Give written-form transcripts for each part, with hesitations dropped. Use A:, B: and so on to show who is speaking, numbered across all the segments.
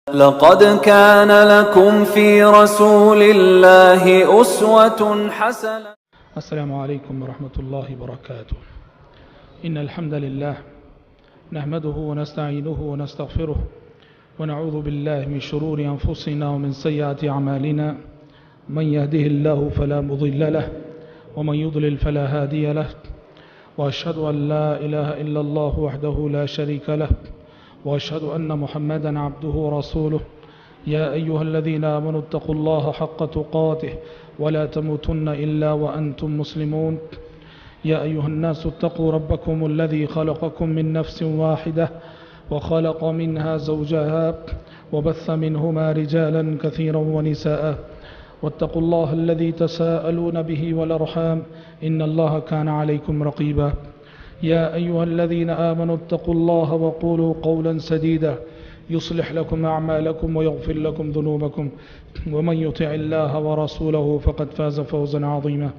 A: لقد كان لكم في رسول الله أسوة حسنة.
B: السلام عليكم ورحمة الله وبركاته. إن الحمد لله نحمده ونستعينه ونستغفره ونعوذ بالله من شرور أنفسنا ومن سيئات أعمالنا. من يهده الله فلا مضل له ومن يضلل فلا هادي له، وأشهد أن لا إله إلا الله وحده لا شريك له، وأشهد أن محمدًا عبده ورسوله. يا أيها الذين آمنوا اتقوا الله حق تقاته ولا تموتن إلا وأنتم مسلمون. يا أيها الناس اتقوا ربكم الذي خلقكم من نفس واحدة وخلق منها زوجها وبث منهما رجالا كثيرا ونساء، واتقوا الله الذي تساءلون به والأرحام إن الله كان عليكم رقيبا. يا أيها الذين آمنوا اتقوا الله وقولوا قولا سديدا يصلح لكم أعمالكم ويغفر لكم ذنوبكم، ومن يطع الله ورسوله فقد فاز فوزا عظيما.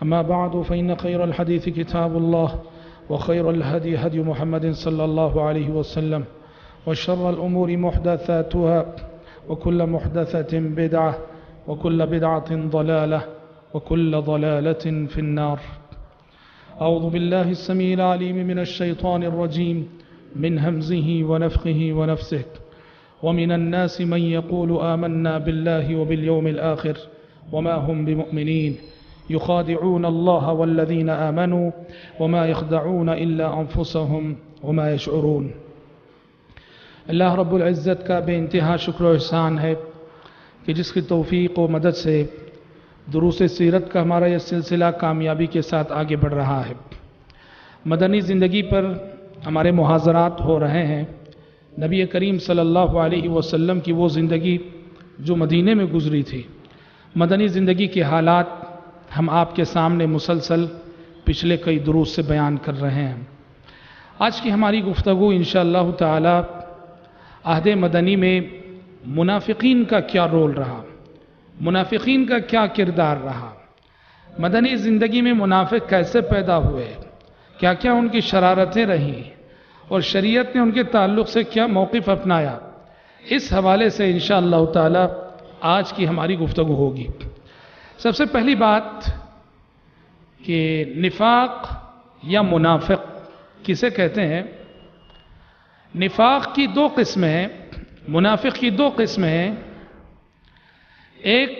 B: أما بعد، فإن خير الحديث كتاب الله، وخير الهدي هدي محمد صلى الله عليه وسلم، وشر الأمور محدثاتها، وكل محدثة بدعة، وكل بدعة ضلالة، وكل ضلالة في النار. أعوذ بالله السميع العليم من الشيطان الرجيم من همزه ونفخه ونفسه. ومن الناس من يقول آمنا بالله وباليوم الآخر وما هم بمؤمنين يخادعون الله والذين آمنوا وما يخدعون إلا أنفسهم وما يشعرون. اللہ رب العزت کا بے انتہا شکر و احسان ہے کہ جس کی توفیق و مدد سے دروس سیرت کا ہمارا یہ سلسلہ کامیابی کے ساتھ آگے بڑھ رہا ہے۔ مدنی زندگی پر ہمارے محاضرات ہو رہے ہیں۔ نبی کریم صلی اللہ علیہ وسلم کی وہ زندگی جو مدینے میں گزری تھی، مدنی زندگی کے حالات ہم آپ کے سامنے مسلسل پچھلے کئی دروس سے بیان کر رہے ہیں۔ آج کی ہماری گفتگو انشاءاللہ تعالی عہد مدنی میں منافقین کا کیا رول رہا، منافقین کا کیا کردار رہا، مدنی زندگی میں منافق کیسے پیدا ہوئے، کیا کیا ان کی شرارتیں رہیں، اور شریعت نے ان کے تعلق سے کیا موقف اپنایا، اس حوالے سے انشاءاللہ تعالی آج کی ہماری گفتگو ہوگی۔ سب سے پہلی بات کہ نفاق یا منافق کسے کہتے ہیں؟ نفاق کی دو قسمیں ہیں، منافق کی دو قسمیں ہیں۔ ایک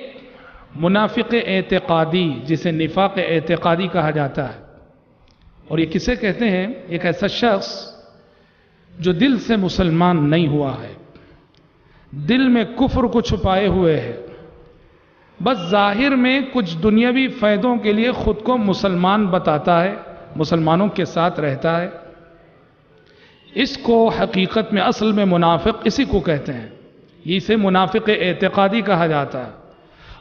B: منافق اعتقادی جسے نفاق اعتقادی کہا جاتا ہے، اور یہ کسے کہتے ہیں؟ ایک ایسا شخص جو دل سے مسلمان نہیں ہوا ہے، دل میں کفر کو چھپائے ہوئے ہے، بس ظاہر میں کچھ دنیاوی فائدوں کے لیے خود کو مسلمان بتاتا ہے، مسلمانوں کے ساتھ رہتا ہے۔ اس کو حقیقت میں اصل میں منافق اسی کو کہتے ہیں، اسے منافق اعتقادی کہا جاتا ہے،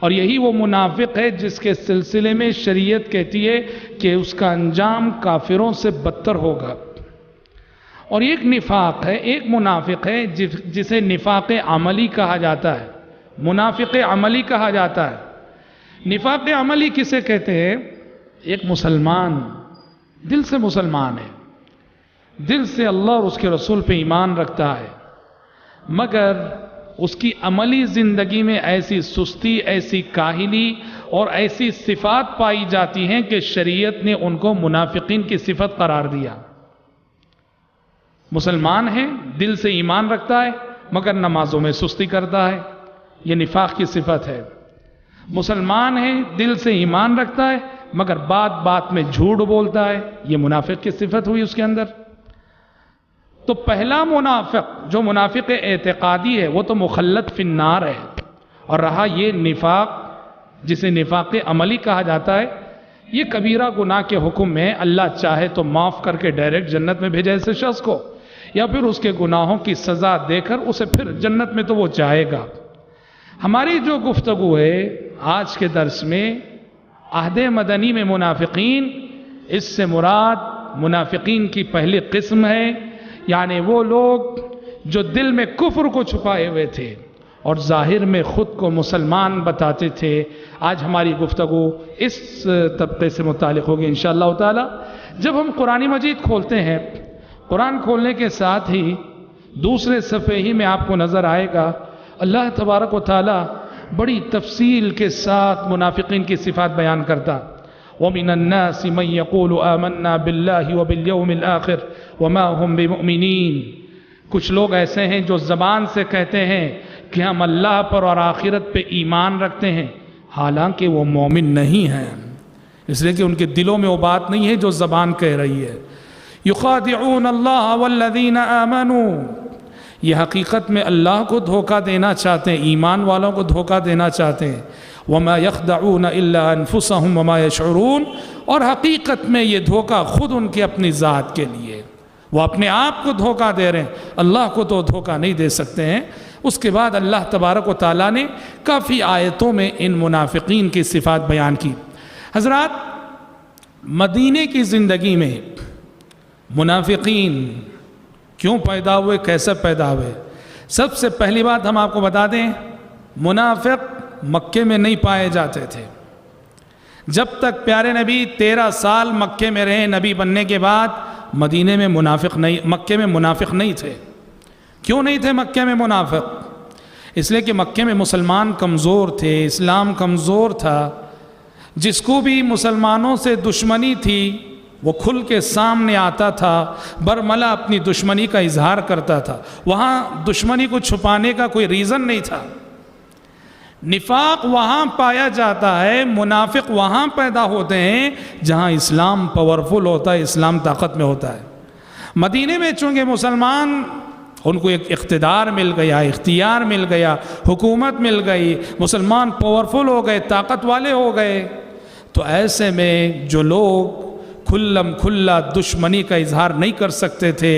B: اور یہی وہ منافق ہے جس کے سلسلے میں شریعت کہتی ہے کہ اس کا انجام کافروں سے بدتر ہوگا۔ اور ایک نفاق ہے، ایک منافق ہے جسے نفاق عملی کہا جاتا ہے، منافق عملی کہا جاتا ہے۔ نفاق عملی کسے کہتے ہیں؟ ایک مسلمان دل سے مسلمان ہے، دل سے اللہ اور اس کے رسول پہ ایمان رکھتا ہے، مگر اس کی عملی زندگی میں ایسی سستی، ایسی کاہلی اور ایسی صفات پائی جاتی ہیں کہ شریعت نے ان کو منافقین کی صفت قرار دیا۔ مسلمان ہے، دل سے ایمان رکھتا ہے، مگر نمازوں میں سستی کرتا ہے، یہ نفاق کی صفت ہے۔ مسلمان ہے، دل سے ایمان رکھتا ہے، مگر بات بات میں جھوٹ بولتا ہے، یہ منافق کی صفت ہوئی اس کے اندر۔ تو پہلا منافق جو منافق اعتقادی ہے وہ تو مخلد فی النار ہے، اور رہا یہ نفاق جسے نفاق عملی کہا جاتا ہے، یہ کبیرہ گناہ کے حکم میں اللہ چاہے تو معاف کر کے ڈائریکٹ جنت میں بھیجے ایسے شخص کو، یا پھر اس کے گناہوں کی سزا دے کر اسے پھر جنت میں تو وہ جائے گا۔ ہماری جو گفتگو ہے آج کے درس میں عہد مدنی میں منافقین، اس سے مراد منافقین کی پہلی قسم ہے، یعنی وہ لوگ جو دل میں کفر کو چھپائے ہوئے تھے اور ظاہر میں خود کو مسلمان بتاتے تھے۔ آج ہماری گفتگو اس طبقے سے متعلق ہوگی انشاءاللہ تعالی۔ جب ہم قرآن مجید کھولتے ہیں، قرآن کھولنے کے ساتھ ہی دوسرے صفحے ہی میں آپ کو نظر آئے گا اللہ تبارک و تعالی بڑی تفصیل کے ساتھ منافقین کی صفات بیان کرتا. وَمِنَ النَّاسِ مَن يَقُولُ آمَنَّا بِاللَّهِ وَبِالْيَوْمِ الْآخِرِ وَمَا هُمْ بِمُؤْمِنِينَ. کچھ لوگ ایسے ہیں جو زبان سے کہتے ہیں کہ ہم اللہ پر اور آخرت پہ ایمان رکھتے ہیں، حالانکہ وہ مومن نہیں ہیں، اس لیے کہ ان کے دلوں میں وہ بات نہیں ہے جو زبان کہہ رہی ہے. یخادعون اللہ والذین آمنوا، یہ حقیقت میں اللہ کو دھوکہ دینا چاہتے ہیں، ایمان والوں کو دھوکہ دینا چاہتے ہیں. وما یخدعون الا انفسهم وما یشعرون، اور حقیقت میں یہ دھوکہ خود ان کی اپنی ذات کے لیے، وہ اپنے آپ کو دھوکہ دے رہے ہیں، اللہ کو تو دھوکہ نہیں دے سکتے ہیں. اس کے بعد اللہ تبارک و تعالیٰ نے کافی آیتوں میں ان منافقین کی صفات بیان کی. حضرات، مدینے کی زندگی میں منافقین کیوں پیدا ہوئے، کیسے پیدا ہوئے؟ سب سے پہلی بات ہم آپ کو بتا دیں، منافق مکے میں نہیں پائے جاتے تھے. جب تک پیارے نبی 13 سال مکے میں رہے نبی بننے کے بعد، مدینے میں مکے میں منافق نہیں تھے. کیوں نہیں تھے مکے میں منافق؟ اس لیے کہ مکے میں مسلمان کمزور تھے، اسلام کمزور تھا. جس کو بھی مسلمانوں سے دشمنی تھی وہ کھل کے سامنے آتا تھا، برملا اپنی دشمنی کا اظہار کرتا تھا. وہاں دشمنی کو چھپانے کا کوئی ریزن نہیں تھا. نفاق وہاں پایا جاتا ہے، منافق وہاں پیدا ہوتے ہیں جہاں اسلام پاورفل ہوتا ہے، اسلام طاقت میں ہوتا ہے. مدینے میں چونکہ مسلمان، ان کو ایک اقتدار مل گیا، اختیار مل گیا، حکومت مل گئی، مسلمان پاورفل ہو گئے، طاقت والے ہو گئے، تو ایسے میں جو لوگ کھلم کھلا دشمنی کا اظہار نہیں کر سکتے تھے،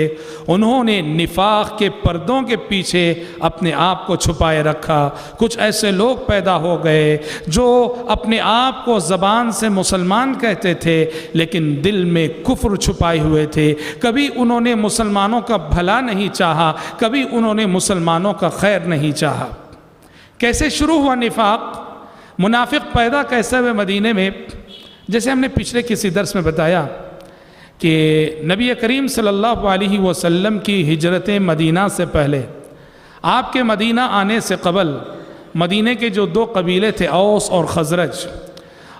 B: انہوں نے نفاق کے پردوں کے پیچھے اپنے آپ کو چھپائے رکھا. کچھ ایسے لوگ پیدا ہو گئے جو اپنے آپ کو زبان سے مسلمان کہتے تھے لیکن دل میں کفر چھپائے ہوئے تھے. کبھی انہوں نے مسلمانوں کا بھلا نہیں چاہا، کبھی انہوں نے مسلمانوں کا خیر نہیں چاہا. کیسے شروع ہوا نفاق؟ منافق پیدا کیسے ہوئے مدینے میں؟ جیسے ہم نے پچھلے کسی درس میں بتایا کہ نبی کریم صلی اللہ علیہ وسلم کی ہجرت مدینہ سے پہلے، آپ کے مدینہ آنے سے قبل، مدینہ کے جو 2 قبیلے تھے، اوس اور خزرج،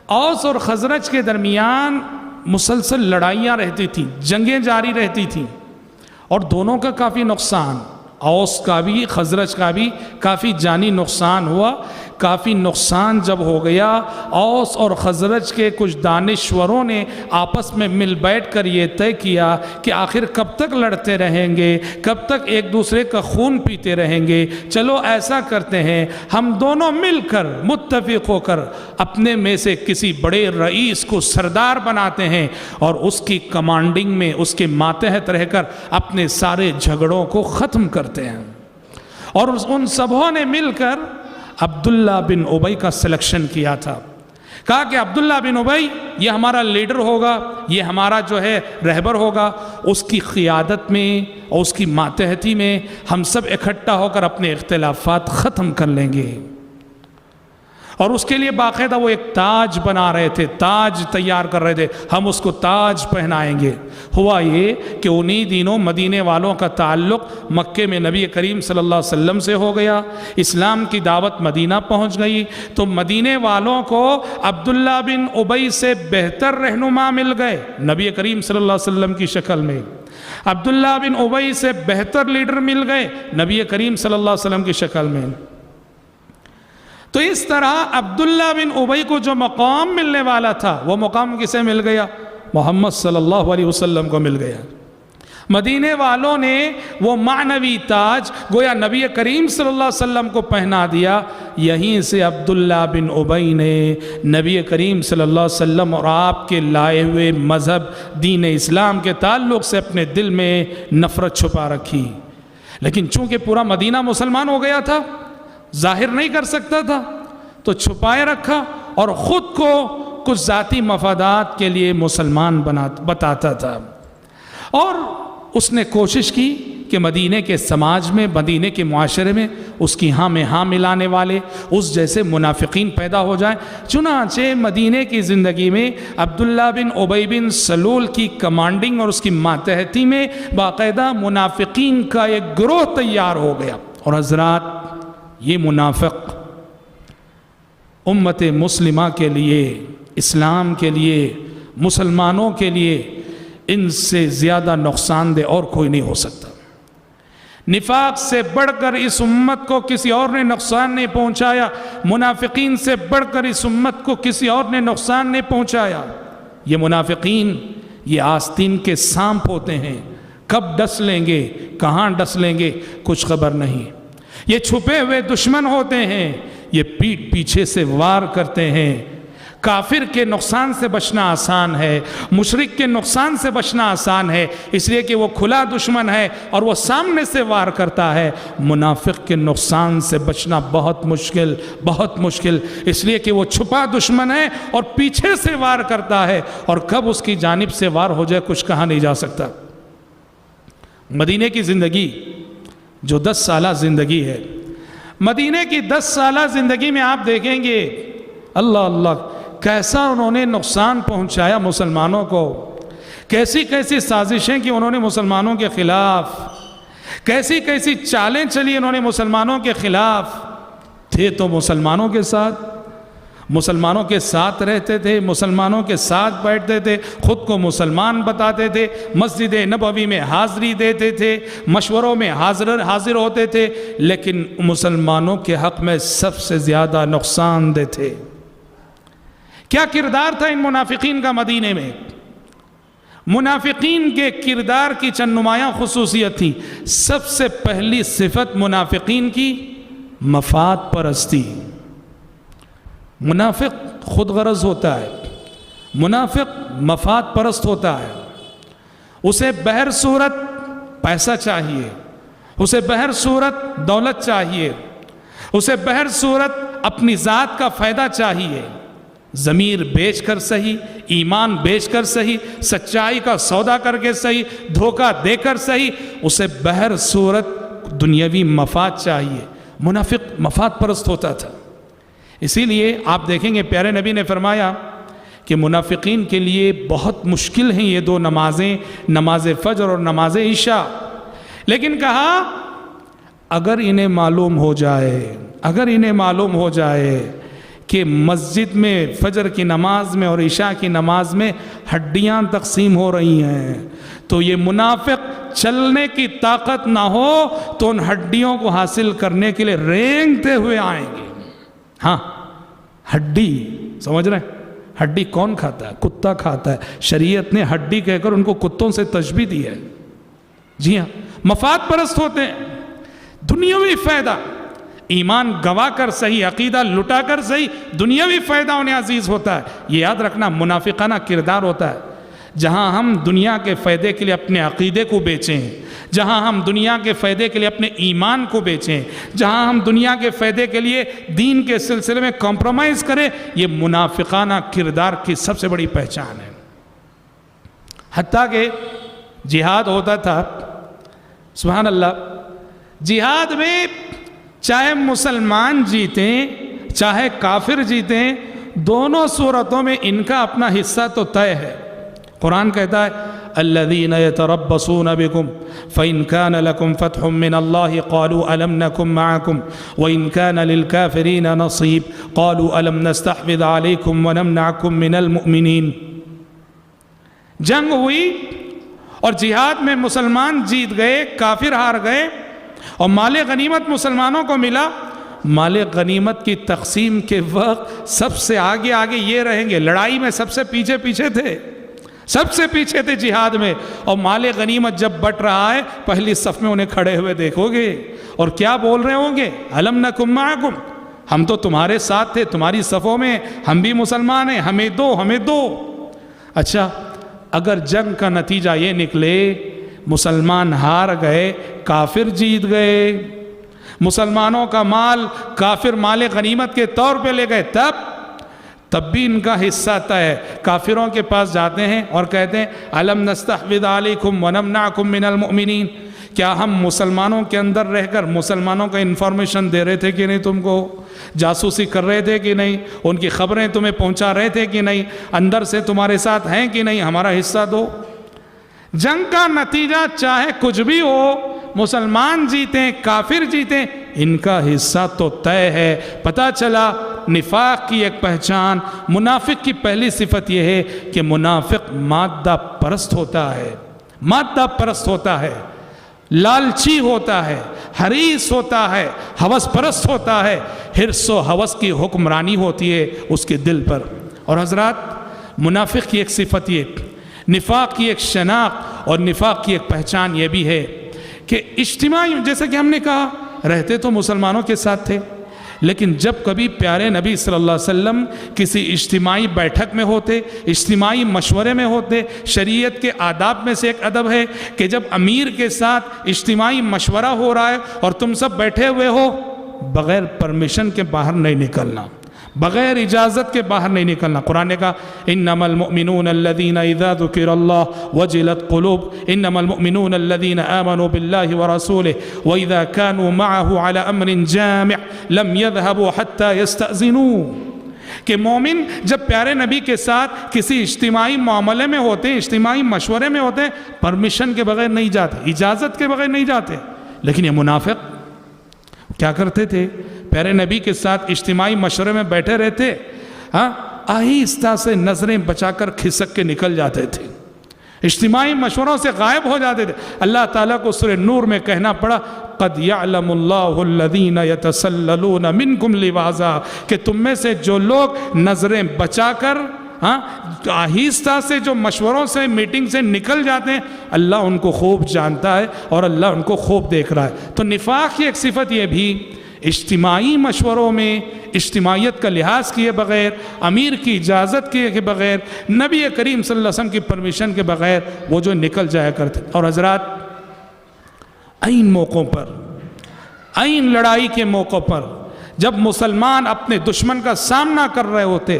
B: اوس اور خزرج کے درمیان مسلسل لڑائیاں رہتی تھیں، جنگیں جاری رہتی تھیں، اور دونوں کا کافی نقصان، اوس کا بھی خزرج کا بھی کافی جانی نقصان ہوا. کافی نقصان جب ہو گیا، اوس اور خزرج کے کچھ دانشوروں نے آپس میں مل بیٹھ کر یہ طے کیا کہ آخر کب تک لڑتے رہیں گے، کب تک ایک دوسرے کا خون پیتے رہیں گے. چلو ایسا کرتے ہیں، ہم دونوں مل کر متفق ہو کر اپنے میں سے کسی بڑے رئیس کو سردار بناتے ہیں اور اس کی کمانڈنگ میں، اس کے ماتحت رہ کر اپنے سارے جھگڑوں کو ختم کرتے ہیں. اور ان سبوں نے مل کر عبداللہ بن ابی کا سلیکشن کیا تھا. کہا کہ عبداللہ بن ابی یہ ہمارا لیڈر ہوگا، یہ ہمارا جو ہے رہبر ہوگا، اس کی قیادت میں اور اس کی ماتحتی میں ہم سب اکٹھا ہو کر اپنے اختلافات ختم کر لیں گے. اور اس کے لیے باقاعدہ وہ ایک تاج بنا رہے تھے، تاج تیار کر رہے تھے، ہم اس کو تاج پہنائیں گے. ہوا یہ کہ انہی دنوں مدینے والوں کا تعلق مکے میں نبی کریم صلی اللہ علیہ وسلم سے ہو گیا، اسلام کی دعوت مدینہ پہنچ گئی، تو مدینے والوں کو عبداللہ بن ابی سے بہتر رہنما مل گئے نبی کریم صلی اللہ علیہ وسلم کی شکل میں. عبداللہ بن ابی سے بہتر لیڈر مل گئے نبی کریم صلی اللہ علیہ وسلم کی شکل میں. تو اس طرح عبداللہ بن ابی کو جو مقام ملنے والا تھا، وہ مقام کسے مل گیا؟ محمد صلی اللہ علیہ وسلم کو مل گیا. مدینے والوں نے وہ معنوی تاج گویا نبی کریم صلی اللہ علیہ وسلم کو پہنا دیا. یہیں سے عبداللہ بن ابی نے نبی کریم صلی اللہ علیہ وسلم اور آپ کے لائے ہوئے مذہب دین اسلام کے تعلق سے اپنے دل میں نفرت چھپا رکھی. لیکن چونکہ پورا مدینہ مسلمان ہو گیا تھا، ظاہر نہیں کر سکتا تھا، تو چھپائے رکھا اور خود کو کچھ ذاتی مفادات کے لیے مسلمان بتاتا تھا. اور اس نے کوشش کی کہ مدینے کے سماج میں، مدینے کے معاشرے میں اس کی ہاں میں ہاں ملانے والے اس جیسے منافقین پیدا ہو جائیں۔ چنانچہ مدینے کی زندگی میں عبداللہ بن ابی بن سلول کی کمانڈنگ اور اس کی ماتحتی میں باقاعدہ منافقین کا ایک گروہ تیار ہو گیا۔ اور حضرات، یہ منافق امت مسلمہ کے لیے، اسلام کے لیے، مسلمانوں کے لیے ان سے زیادہ نقصان دہ اور کوئی نہیں ہو سکتا۔ نفاق سے بڑھ کر اس امت کو کسی اور نے نقصان نہیں پہنچایا، منافقین سے بڑھ کر اس امت کو کسی اور نے نقصان نہیں پہنچایا۔ یہ منافقین یہ آستین کے سانپ ہوتے ہیں، کب ڈس لیں گے، کہاں ڈس لیں گے کچھ خبر نہیں۔ یہ چھپے ہوئے دشمن ہوتے ہیں، یہ پیٹھ پیچھے سے وار کرتے ہیں۔ کافر کے نقصان سے بچنا آسان ہے، مشرک کے نقصان سے بچنا آسان ہے، اس لیے کہ وہ کھلا دشمن ہے اور وہ سامنے سے وار کرتا ہے۔ منافق کے نقصان سے بچنا بہت مشکل، بہت مشکل، اس لیے کہ وہ چھپا دشمن ہے اور پیچھے سے وار کرتا ہے، اور کب اس کی جانب سے وار ہو جائے کچھ کہا نہیں جا سکتا۔ مدینے کی زندگی جو 10 سالہ زندگی ہے، مدینے کی 10 سالہ زندگی میں آپ دیکھیں گے اللہ اللہ کیسا انہوں نے نقصان پہنچایا مسلمانوں کو، کیسی کیسی سازشیں کی انہوں نے مسلمانوں کے خلاف، کیسی کیسی چالیں چلی انہوں نے مسلمانوں کے خلاف۔ تھے تو مسلمانوں کے ساتھ، مسلمانوں کے ساتھ رہتے تھے، مسلمانوں کے ساتھ بیٹھتے تھے، خود کو مسلمان بتاتے تھے، مسجد نبوی میں حاضری دیتے تھے، مشوروں میں حاضر ہوتے تھے، لیکن مسلمانوں کے حق میں سب سے زیادہ نقصان دہ تھے۔ کیا کردار تھا ان منافقین کا مدینے میں؟ منافقین کے کردار کی چند نمایاں خصوصیت تھی۔ سب سے پہلی صفت منافقین کی مفاد پرستی۔ منافق خود غرض ہوتا ہے، منافق مفاد پرست ہوتا ہے، اسے بہر صورت پیسہ چاہیے، اسے بہر صورت دولت چاہیے، اسے بہر صورت اپنی ذات کا فائدہ چاہیے۔ ضمیر بیچ کر صحیح، ایمان بیچ کر صحیح، سچائی کا سودا کر کے صحیح، دھوکہ دے کر صحیح، اسے بہر صورت دنیاوی مفاد چاہیے۔ منافق مفاد پرست ہوتا تھا۔ اسی لیے آپ دیکھیں گے پیارے نبی نے فرمایا کہ منافقین کے لیے بہت مشکل ہیں یہ 2 نمازیں، نماز فجر اور نماز عشاء، لیکن کہا اگر انہیں معلوم ہو جائے کہ مسجد میں فجر کی نماز میں اور عشاء کی نماز میں ہڈیاں تقسیم ہو رہی ہیں تو یہ منافق چلنے کی طاقت نہ ہو تو ان ہڈیوں کو حاصل کرنے کے لیے رینگتے ہوئے آئیں گے۔ ہاں، ہڈی سمجھ رہے ہیں؟ ہڈی کون کھاتا ہے؟ کتا کھاتا ہے۔ شریعت نے ہڈی کہہ کر ان کو کتوں سے تشبیہ دی ہے۔ جی ہاں، مفاد پرست ہوتے ہیں، دنیاوی فائدہ ایمان گوا کر صحیح، عقیدہ لٹا کر صحیح، دنیاوی فائدہ انہیں عزیز ہوتا ہے۔ یہ یاد رکھنا منافقانہ کردار ہوتا ہے۔ جہاں ہم دنیا کے فائدے کے لیے اپنے عقیدے کو بیچیں، جہاں ہم دنیا کے فائدے کے لیے اپنے ایمان کو بیچیں، جہاں ہم دنیا کے فائدے کے لیے دین کے سلسلے میں کمپرومائز کریں، یہ منافقانہ کردار کی سب سے بڑی پہچان ہے۔ حتیٰ کہ جہاد ہوتا تھا، سبحان اللہ، جہاد میں چاہے مسلمان جیتیں چاہے کافر جیتیں، دونوں صورتوں میں ان کا اپنا حصہ تو طے ہے۔ قرآن کہتا ہے الذین یتربصون بکم فإن کان لکم فتح من اللہ قالوا ألم نکن معکم وإن کان للکافرین نصیب قالوا ألم نستحوذ علیکم ونمنعکم من المؤمنین۔ جنگ ہوئی اور جہاد میں مسلمان جیت گئے، کافر ہار گئے، اور مال غنیمت مسلمانوں کو ملا۔ مال غنیمت کی تقسیم کے وقت سب سے آگے یہ رہیں گے، لڑائی میں سب سے پیچھے تھے، سب سے پیچھے تھے جہاد میں، اور مال غنیمت جب بٹ رہا ہے پہلی صف میں انہیں کھڑے ہوئے دیکھو گے اور کیا بول رہے ہوں گے؟ الم نکن معکم، ہم تو تمہارے ساتھ تھے، تمہاری صفوں میں، ہم بھی مسلمان ہیں، ہمیں دو۔ اچھا، اگر جنگ کا نتیجہ یہ نکلے مسلمان ہار گئے، کافر جیت گئے، مسلمانوں کا مال کافر مال غنیمت کے طور پہ لے گئے، تب بھی ان کا حصہ طے ہے۔ کافروں کے پاس جاتے ہیں اور کہتے ہیں الم نستحوذ علیکم ونمنعکم من المؤمنین، کیا ہم مسلمانوں کے اندر رہ کر مسلمانوں کا انفارمیشن دے رہے تھے کہ نہیں؟ تم کو جاسوسی کر رہے تھے کہ نہیں؟ ان کی خبریں تمہیں پہنچا رہے تھے کہ نہیں؟ اندر سے تمہارے ساتھ ہیں کہ نہیں؟ ہمارا حصہ دو۔ جنگ کا نتیجہ چاہے کچھ بھی ہو، مسلمان جیتیں کافر جیتیں، ان کا حصہ تو طے ہے۔ پتہ چلا نفاق کی ایک پہچان، منافق کی پہلی صفت یہ ہے کہ منافق مادہ پرست ہوتا ہے، مادہ پرست ہوتا ہے، لالچی ہوتا ہے، حریص ہوتا ہے، ہوس پرست ہوتا ہے، حرص و ہوس کی حکمرانی ہوتی ہے اس کے دل پر۔ اور حضرات، منافق کی ایک صفت یہ، نفاق کی ایک شناخت اور نفاق کی ایک پہچان یہ بھی ہے کہ اجتماعی، جیسے کہ ہم نے کہا، رہتے تو مسلمانوں کے ساتھ تھے، لیکن جب کبھی پیارے نبی صلی اللہ علیہ وسلم کسی اجتماعی بیٹھک میں ہوتے، اجتماعی مشورے میں ہوتے، شریعت کے آداب میں سے ایک ادب ہے کہ جب امیر کے ساتھ اجتماعی مشورہ ہو رہا ہے اور تم سب بیٹھے ہوئے ہو، بغیر پرمیشن کے باہر نہیں نکلنا، بغیر اجازت کے باہر نہیں نکلنا۔ قرآن نے کہا انما المؤمنون الذين اذا ذكر الله وجلت قلوب انما المؤمنون الذين آمنوا بالله ورسوله واذا كانوا معه على امر جامع لم يذهبوا حتى يستأذنوا، کہ مومن جب پیارے نبی کے ساتھ کسی اجتماعی معاملے میں ہوتے ہیں، اجتماعی مشورے میں ہوتے ہیں، پرمیشن کے بغیر نہیں جاتے، اجازت کے بغیر نہیں جاتے۔ لیکن یہ منافق کیا کرتے تھے؟ پیارے نبی کے ساتھ اجتماعی مشورے میں بیٹھے رہتے، آہستہ سے نظریں بچا کر کھسک کے نکل جاتے تھے، اجتماعی مشوروں سے غائب ہو جاتے تھے۔ اللہ تعالیٰ کو سورہ نور میں کہنا پڑا قد یعلم اللہ الذین یتسللون منکم لواذا، کہ تم میں سے جو لوگ نظریں بچا کر آہستہ سے جو مشوروں سے میٹنگ سے نکل جاتے ہیں، اللہ ان کو خوب جانتا ہے اور اللہ ان کو خوب دیکھ رہا ہے۔ تو نفاق کی ایک صفت یہ بھی، اجتماعی مشوروں میں اجتماعیت کا لحاظ کیے بغیر، امیر کی اجازت کیے کے بغیر، نبی کریم صلی اللہ علیہ وسلم کی پرمیشن کے بغیر وہ جو نکل جایا کرتے۔ اور حضرات، عین موقعوں پر، عین لڑائی کے موقع پر، جب مسلمان اپنے دشمن کا سامنا کر رہے ہوتے،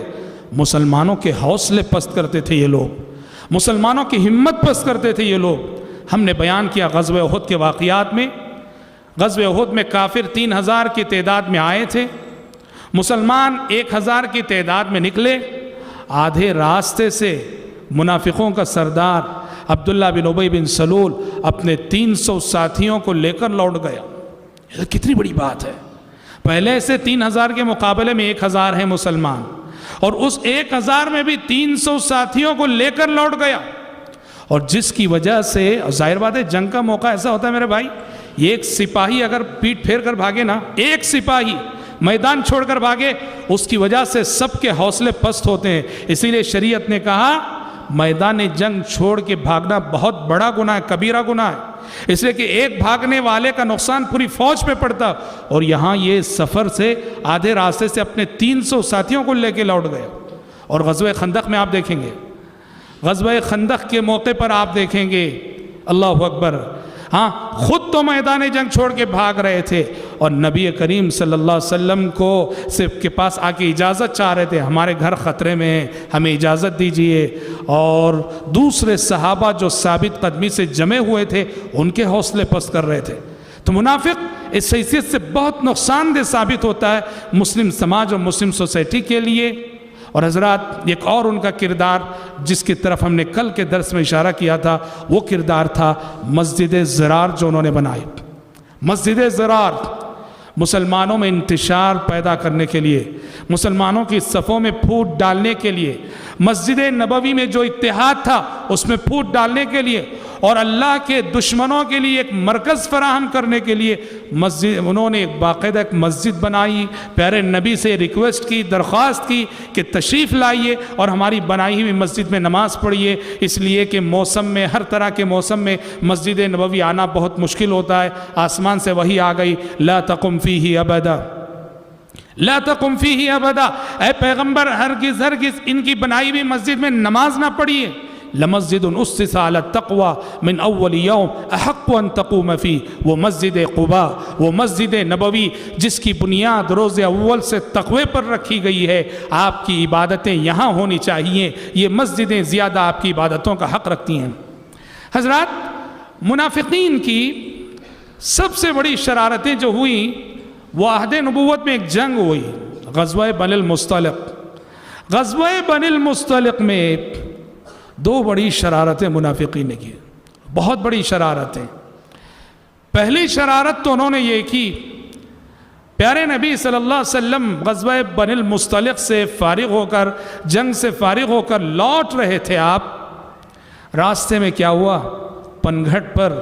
B: مسلمانوں کے حوصلے پست کرتے تھے یہ لوگ، مسلمانوں کی ہمت پست کرتے تھے یہ لوگ۔ ہم نے بیان کیا غزوہ احد کے واقعات میں، غزوہ احد میں کافر 3000 کی تعداد میں آئے تھے، مسلمان 1000 کی تعداد میں نکلے۔ آدھے راستے سے منافقوں کا سردار عبداللہ بن ابی بن سلول اپنے 300 ساتھیوں کو لے کر لوٹ گیا۔ یہ کتنی بڑی بات ہے، پہلے سے 3000 کے مقابلے میں 1000 ہیں مسلمان، اور اس 1000 میں بھی 300 ساتھیوں کو لے کر لوٹ گیا۔ اور جس کی وجہ سے، ظاہر بات ہے جنگ کا موقع ایسا ہوتا ہے میرے بھائی، ایک سپاہی اگر پیٹ پھیر کر بھاگے نا، ایک سپاہی میدان چھوڑ کر بھاگے، اس کی وجہ سے سب کے حوصلے پست ہوتے ہیں۔ اسی لیے شریعت نے کہا میدان جنگ چھوڑ کے بھاگنا بہت بڑا گناہ ہے، کبیرہ گناہ ہے، اس لیے کہ ایک بھاگنے والے کا نقصان پوری فوج پہ پڑتا۔ اور یہاں یہ سفر سے آدھے راستے سے اپنے 300 ساتھیوں کو لے کے لوٹ گئے۔ اور غزوہ خندق میں آپ دیکھیں گے، غزوہ خندق کے موقع پر آپ دیکھیں گے، اللہ اکبر، خود تو میدان جنگ چھوڑ کے بھاگ رہے تھے، اور نبی کریم صلی اللہ علیہ وسلم کو صرف کے پاس آ کے اجازت چاہ رہے تھے، ہمارے گھر خطرے میں ہیں، ہمیں اجازت دیجئے۔ اور دوسرے صحابہ جو ثابت قدمی سے جمے ہوئے تھے، ان کے حوصلے پست کر رہے تھے۔ تو منافق اس حیثیت سے بہت نقصان دہ ثابت ہوتا ہے مسلم سماج اور مسلم سوسائٹی کے لیے۔ اور حضرات، ایک اور ان کا کردار جس کی طرف ہم نے کل کے درس میں اشارہ کیا تھا، وہ کردار تھا مسجد ضرار جو انہوں نے بنائی۔ مسجد ضرار مسلمانوں میں انتشار پیدا کرنے کے لیے، مسلمانوں کی صفوں میں پھوٹ ڈالنے کے لیے، مسجد نبوی میں جو اتحاد تھا اس میں پھوٹ ڈالنے کے لیے، اور اللہ کے دشمنوں کے لیے ایک مرکز فراہم کرنے کے لیے انہوں نے ایک باقاعدہ ایک مسجد بنائی، پیارے نبی سے ریکویسٹ کی، درخواست کی کہ تشریف لائیے اور ہماری بنائی ہوئی مسجد میں نماز پڑھیے، اس لیے کہ موسم میں، ہر طرح کے موسم میں مسجد نبوی آنا بہت مشکل ہوتا ہے۔ آسمان سے وحی آ گئی، لا تقم فیہ ابدا، لا تقم فیہ ابدا، اے پیغمبر ہرگز ہرگز ان کی بنائی ہوئی مسجد میں نماز نہ پڑھیے۔ لمسجد اسس علی التقوی من اول یوم احق ان تقوم فیہ، وہ مسجد قباء، وہ مسجد نبوی جس کی بنیاد روز اول سے تقوی پر رکھی گئی ہے، آپ کی عبادتیں یہاں ہونی چاہیے، یہ مسجدیں زیادہ آپ کی عبادتوں کا حق رکھتی ہیں۔ حضرات، منافقین کی سب سے بڑی شرارتیں جو ہوئیں وہ عہد نبوت میں ایک جنگ ہوئی، غزوہ بنی المصطلق۔ غزوہ بنی المصطلق میں دو بڑی شرارتیں منافقین نے کی، بہت بڑی شرارتیں۔ پہلی شرارت تو انہوں نے یہ کی، پیارے نبی صلی اللہ علیہ وسلم غزوہ بنی المصطلق سے فارغ ہو کر، جنگ سے فارغ ہو کر لوٹ رہے تھے آپ، راستے میں کیا ہوا، پنگھٹ پر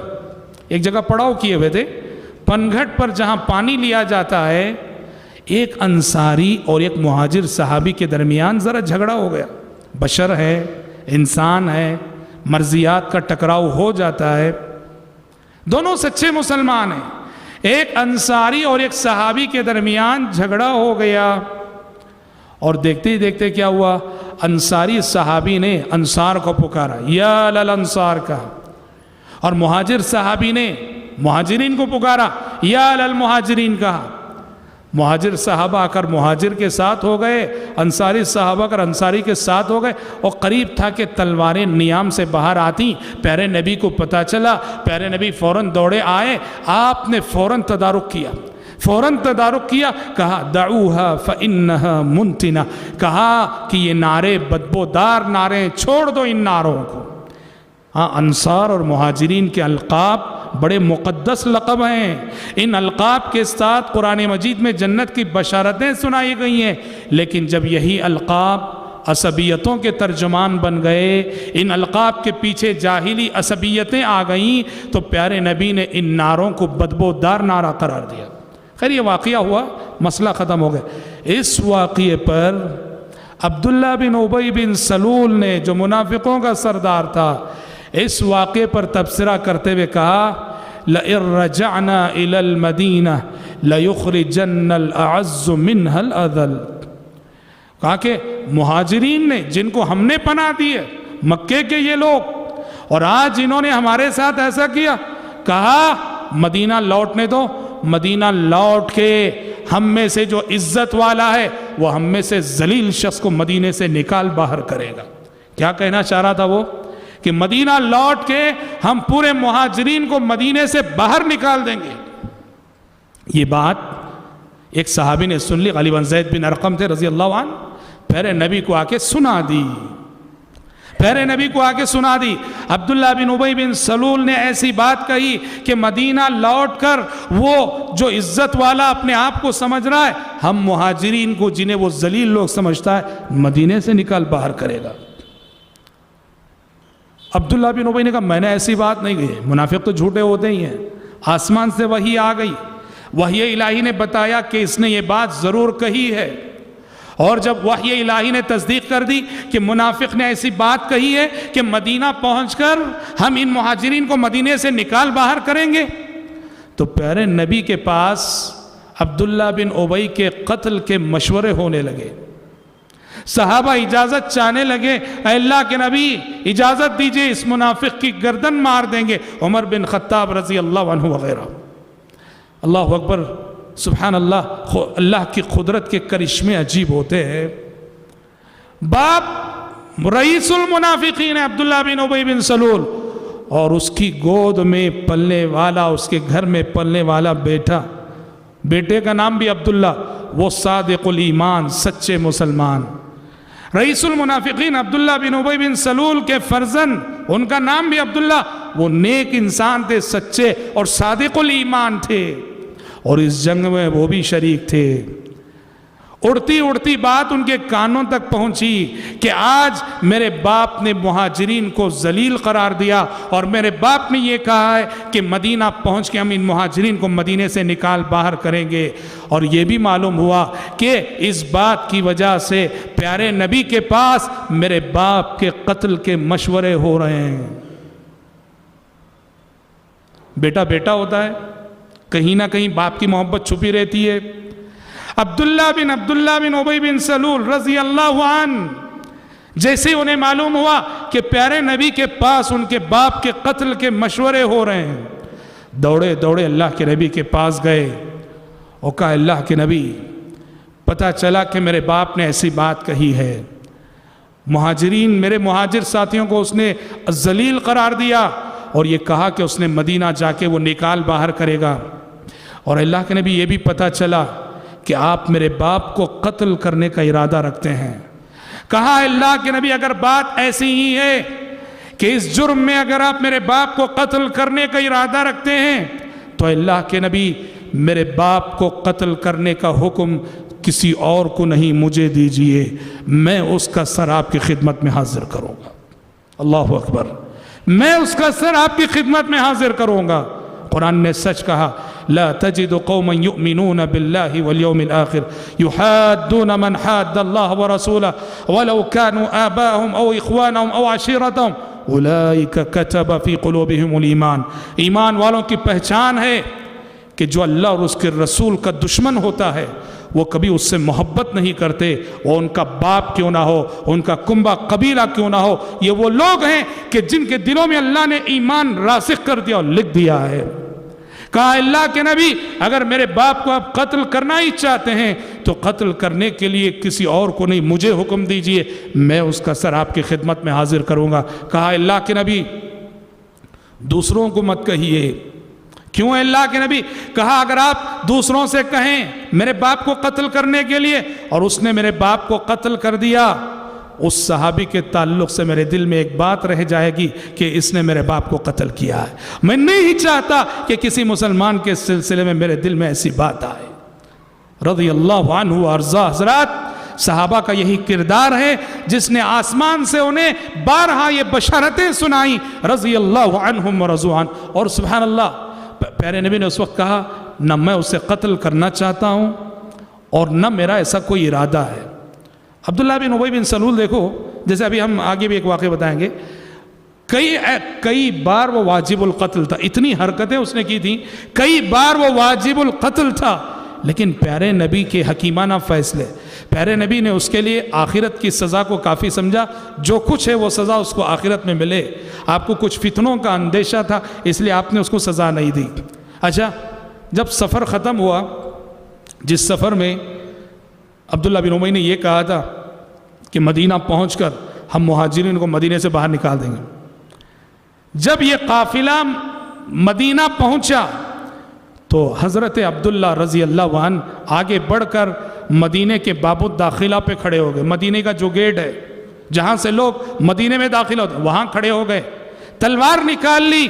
B: ایک جگہ پڑاؤ کیے ہوئے تھے، پنگھٹ پر جہاں پانی لیا جاتا ہے، ایک انصاری اور ایک مہاجر صحابی کے درمیان ذرا جھگڑا ہو گیا۔ بشر ہے، انسان ہے، مرضیات کا ٹکراؤ ہو جاتا ہے، دونوں سچے مسلمان ہیں، ایک انصاری اور ایک صحابی کے درمیان جھگڑا ہو گیا، اور دیکھتے ہی دیکھتے کیا ہوا، انصاری صحابی نے انصار کو پکارا، یا للانصار کہا، اور مہاجر صحابی نے مہاجرین کو پکارا، یا للمہاجرین کہا۔ مہاجر صحابہ آ کر مہاجر کے ساتھ ہو گئے، انصاری صحابہ کر انصاری کے ساتھ ہو گئے، اور قریب تھا کہ تلواریں نیام سے باہر آتی۔ پیارے نبی کو پتہ چلا، پیارے نبی فوراً دوڑے آئے، آپ نے فوراً تدارک کیا، کہا دعوها فإنها منتنہ، کہا کہ یہ نعرے بدبودار نعرے، چھوڑ دو ان نعروں کو۔ ہاں، انصار اور مہاجرین کے القاب بڑے مقدس لقب ہیں، ان القاب کے ساتھ قرآن مجید میں جنت کی بشارتیں سنائی گئی ہیں، لیکن جب یہی القاب عصبیتوں کے ترجمان بن گئے، ان القاب کے پیچھے جاہلی عصبیتیں آ گئیں، تو پیارے نبی نے ان نعروں کو بدبودار نعرہ قرار دیا۔ خیر یہ واقعہ ہوا، مسئلہ ختم ہو گیا۔ اس واقعے پر عبداللہ بن ابی بن سلول نے، جو منافقوں کا سردار تھا، اس واقعے پر تبصرہ کرتے ہوئے کہا، لَإِن رَجَعْنَا إِلَى الْمَدِينَةِ لَيُخْرِجَنَّ الْأَعَزُّ مِنْهَا الْأَذَلُ، کہا کہ مہاجرین نے، جن کو ہم نے پناہ دی ہے، مکے کے یہ لوگ، اور آج انہوں نے ہمارے ساتھ ایسا کیا، کہا مدینہ لوٹنے دو، مدینہ لوٹ کے ہم میں سے جو عزت والا ہے وہ ہم میں سے ذلیل شخص کو مدینے سے نکال باہر کرے گا۔ کیا کہنا چاہ رہا تھا وہ، کہ مدینہ لوٹ کے ہم پورے مہاجرین کو مدینے سے باہر نکال دیں گے۔ یہ بات ایک صحابی نے سن لی، غالباً زید بن ارقم تھے رضی اللہ عنہ، پیارے نبی کو آ کے سنا دی، عبداللہ بن ابی بن سلول نے ایسی بات کہی کہ مدینہ لوٹ کر وہ جو عزت والا اپنے آپ کو سمجھ رہا ہے، ہم مہاجرین کو جنہیں وہ ذلیل لوگ سمجھتا ہے، مدینے سے نکال باہر کرے گا۔ عبداللہ بن ابی نے کہا میں نے ایسی بات نہیں کہی، منافق تو جھوٹے ہوتے ہی ہیں، آسمان سے وحی آ گئی، وحی الہی نے بتایا کہ اس نے یہ بات ضرور کہی ہے، اور جب وحی الہی نے تصدیق کر دی کہ منافق نے ایسی بات کہی ہے کہ مدینہ پہنچ کر ہم ان مہاجرین کو مدینے سے نکال باہر کریں گے، تو پیارے نبی کے پاس عبداللہ بن ابی کے قتل کے مشورے ہونے لگے۔ صحابہ اجازت چاہنے لگے، اے اللہ کے نبی اجازت دیجئے، اس منافق کی گردن مار دیں گے، عمر بن خطاب رضی اللہ عنہ وغیرہ۔ اللہ اکبر، سبحان اللہ، اللہ کی قدرت کے کرشمے عجیب ہوتے ہیں۔ باپ رئیس المنافقین عبداللہ بن ابی بن سلول، اور اس کی گود میں پلنے والا، اس کے گھر میں پلنے والا بیٹے کا نام بھی عبداللہ، وہ صادق الایمان، سچے مسلمان۔ رئیس المنافقین عبداللہ بن ابی بن سلول کے فرزند، ان کا نام بھی عبداللہ، وہ نیک انسان تھے، سچے اور صادق الایمان تھے، اور اس جنگ میں وہ بھی شریک تھے۔ اڑتی اڑتی بات ان کے کانوں تک پہنچی کہ آج میرے باپ نے مہاجرین کو ذلیل قرار دیا، اور میرے باپ نے یہ کہا ہے کہ مدینہ پہنچ کے ہم ان مہاجرین کو مدینے سے نکال باہر کریں گے۔ اور یہ بھی معلوم ہوا کہ اس بات کی وجہ سے پیارے نبی کے پاس میرے باپ کے قتل کے مشورے ہو رہے ہیں۔ بیٹا بیٹا ہوتا ہے، کہیں نہ کہیں باپ کی محبت چھپی رہتی ہے۔ عبداللہ بن ابی بن سلول رضی اللہ عنہ، جیسے انہیں معلوم ہوا کہ پیارے نبی کے پاس ان کے باپ کے قتل کے مشورے ہو رہے ہیں، دوڑے دوڑے اللہ کے نبی کے پاس گئے اور کہا اللہ کے نبی، پتہ چلا کہ میرے باپ نے ایسی بات کہی ہے، مہاجرین، میرے مہاجر ساتھیوں کو اس نے ذلیل قرار دیا، اور یہ کہا کہ اس نے مدینہ جا کے وہ نکال باہر کرے گا، اور اللہ کے نبی یہ بھی پتہ چلا کہ آپ میرے باپ کو قتل کرنے کا ارادہ رکھتے ہیں۔ کہا اللہ کے نبی اگر بات ایسی ہی ہے کہ اس جرم میں اگر آپ میرے باپ کو قتل کرنے کا ارادہ رکھتے ہیں تو اللہ کے نبی میرے باپ کو قتل کرنے کا حکم کسی اور کو نہیں، مجھے دیجئے، میں اس کا سر آپ کی خدمت میں حاضر کروں گا۔ اللہ اکبر، میں اس کا سر آپ کی خدمت میں حاضر کروں گا۔ قرآن نے سچ کہا، لا تجد قوما يؤمنون بالله واليوم الآخر يحادون من حاد الله ورسوله ولو كانوا آباءهم أو إخوانهم أو عشيرتهم أولئك كتب في قلوبهم الإيمان۔ ایمان والوں کی پہچان ہے کہ جو اللہ اور اس کے رسول کا دشمن ہوتا ہے وہ کبھی اس سے محبت نہیں کرتے، وہ ان کا باپ کیوں نہ ہو، ان کا کنبہ قبیلہ کیوں نہ ہو، یہ وہ لوگ ہیں کہ جن کے دلوں میں اللہ نے ایمان راسخ کر دیا اور لکھ دیا ہے۔ کہا اللہ کے نبی اگر میرے باپ کو آپ قتل کرنا ہی چاہتے ہیں تو قتل کرنے کے لیے کسی اور کو نہیں، مجھے حکم دیجئے، میں اس کا سر آپ کی خدمت میں حاضر کروں گا۔ کہا اللہ کے نبی دوسروں کو مت کہیے۔ کیوں اللہ کے نبی؟ کہا اگر آپ دوسروں سے کہیں میرے باپ کو قتل کرنے کے لیے اور اس نے میرے باپ کو قتل کر دیا، اس صحابی کے تعلق سے میرے دل میں ایک بات رہ جائے گی کہ اس نے میرے باپ کو قتل کیا ہے۔ میں نہیں چاہتا کہ کسی مسلمان کے سلسلے میں میرے دل میں ایسی بات آئے۔ رضی اللہ عنہ وارضاہ۔ حضرات صحابہ کا یہی کردار ہے جس نے آسمان سے انہیں بارہا یہ بشارتیں سنائیں، رضی اللہ عنہم ورضوا عنہ۔ اور سبحان اللہ، پیارے نبی نے اس وقت کہا نہ میں اسے قتل کرنا چاہتا ہوں اور نہ میرا ایسا کوئی ارادہ ہے۔ عبداللہ بن ابی بن سلول دیکھو، جیسے ابھی ہم آگے بھی ایک واقعہ بتائیں گے، کئی بار وہ واجب القتل تھا، اتنی حرکتیں اس نے کی تھیں، کئی بار وہ واجب القتل تھا، لیکن پیارے نبی کے حکیمانہ فیصلے، پیارے نبی نے اس کے لیے آخرت کی سزا کو کافی سمجھا، جو کچھ ہے وہ سزا اس کو آخرت میں ملے۔ آپ کو کچھ فتنوں کا اندیشہ تھا اس لیے آپ نے اس کو سزا نہیں دی۔ اچھا، جب سفر ختم ہوا، جس سفر میں عبداللہ بن ابی نے یہ کہا تھا کہ مدینہ پہنچ کر ہم مہاجرین کو مدینے سے باہر نکال دیں گے، جب یہ قافلہ مدینہ پہنچا تو حضرت عبداللہ رضی اللہ عنہ آگے بڑھ کر مدینے کے باب الداخلہ پہ کھڑے ہو گئے۔ مدینے کا جو گیٹ ہے جہاں سے لوگ مدینے میں داخل ہوتے ہیں وہاں کھڑے ہو گئے، تلوار نکال لی،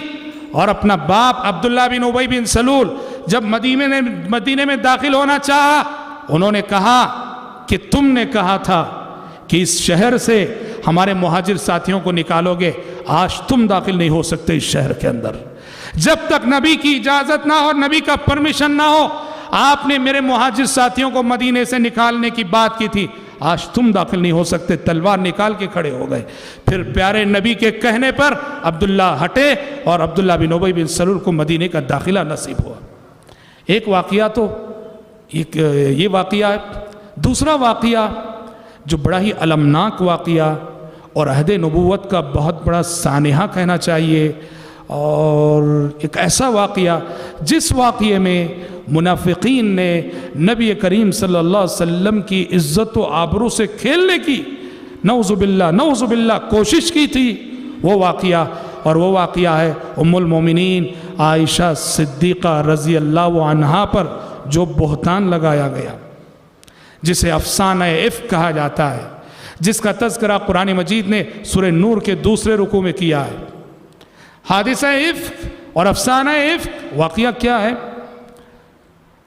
B: اور اپنا باپ عبداللہ بن ابی بن سلول جب مدینے میں داخل ہونا چاہا، انہوں نے کہا کہ تم نے کہا تھا کہ اس شہر سے ہمارے مہاجر ساتھیوں کو نکالو گے، آج تم داخل نہیں ہو سکتے اس شہر کے اندر، جب تک نبی کی اجازت نہ ہو، نبی کا پرمیشن نہ ہو۔ آپ نے میرے مہاجر ساتھیوں کو مدینے سے نکالنے کی بات کی تھی، آج تم داخل نہیں ہو سکتے، تلوار نکال کے کھڑے ہو گئے۔ پھر پیارے نبی کے کہنے پر عبداللہ ہٹے اور عبداللہ بن ابی بن سلول کو مدینے کا داخلہ نصیب ہوا۔ ایک واقعہ تو یہ واقعہ ہے۔ دوسرا واقعہ جو بڑا ہی المناک واقعہ اور عہد نبوت کا بہت بڑا سانحہ کہنا چاہیے، اور ایک ایسا واقعہ جس واقعے میں منافقین نے نبی کریم صلی اللہ علیہ وسلم کی عزت و آبرو سے کھیلنے کی نعوذ باللہ کوشش کی تھی، وہ واقعہ، اور وہ واقعہ ہے ام المومنین عائشہ صدیقہ رضی اللہ عنہا پر جو بہتان لگایا گیا، جسے افسانہ افک کہا جاتا ہے، جس کا تذکرہ قرآن مجید نے سورہ نور کے دوسرے رکوع میں کیا ہے۔ حادثہ افک اور افسانہ افک واقعہ کیا ہے؟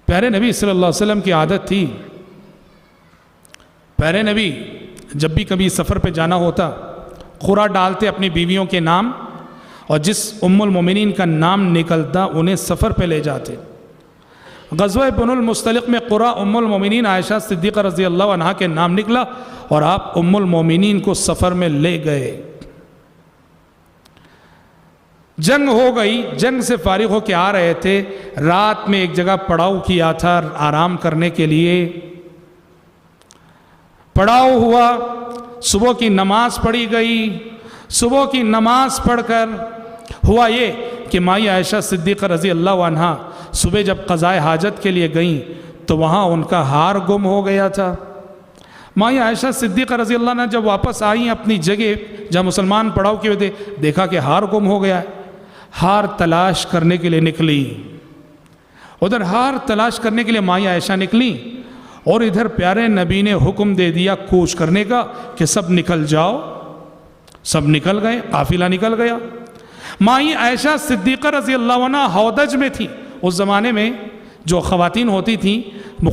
B: پیارے نبی صلی اللہ علیہ وسلم کی عادت تھی، پیارے نبی جب بھی کبھی سفر پہ جانا ہوتا قرعہ ڈالتے اپنی بیویوں کے نام، اور جس ام المومنین کا نام نکلتا انہیں سفر پہ لے جاتے۔ غزوہ بنو المصطلق میں قرعہ ام المومنین عائشہ صدیقہ رضی اللہ عنہا کے نام نکلا اور آپ ام المومنین کو سفر میں لے گئے۔ جنگ ہو گئی، جنگ سے فارغ ہو کے آ رہے تھے، رات میں ایک جگہ پڑاؤ کیا تھا آرام کرنے کے لیے، پڑاؤ ہوا، صبح کی نماز پڑھی گئی، صبح کی نماز پڑھ کر ہوا یہ کہ مائی عائشہ صدیقہ رضی اللہ عنہا صبح جب قضائے حاجت کے لیے گئیں تو وہاں ان کا ہار گم ہو گیا تھا۔ مائی عائشہ صدیقہ رضی اللہ عنہ جب واپس آئیں اپنی جگہ جہاں مسلمان پڑاؤ کیے ہوئے تھے، دیکھا کہ ہار گم ہو گیا ہے۔ ہار تلاش کرنے کے لیے نکلی. ادھر ہار تلاش کرنے کے لیے مائی عائشہ نکلی اور ادھر پیارے نبی نے حکم دے دیا کوچ کرنے کا کہ سب نکل جاؤ. سب نکل گئے, قافلہ نکل گیا. مائی عائشہ صدیقہ رضی اللہ عنہ ہودج میں تھی. اس زمانے میں جو خواتین ہوتی تھیں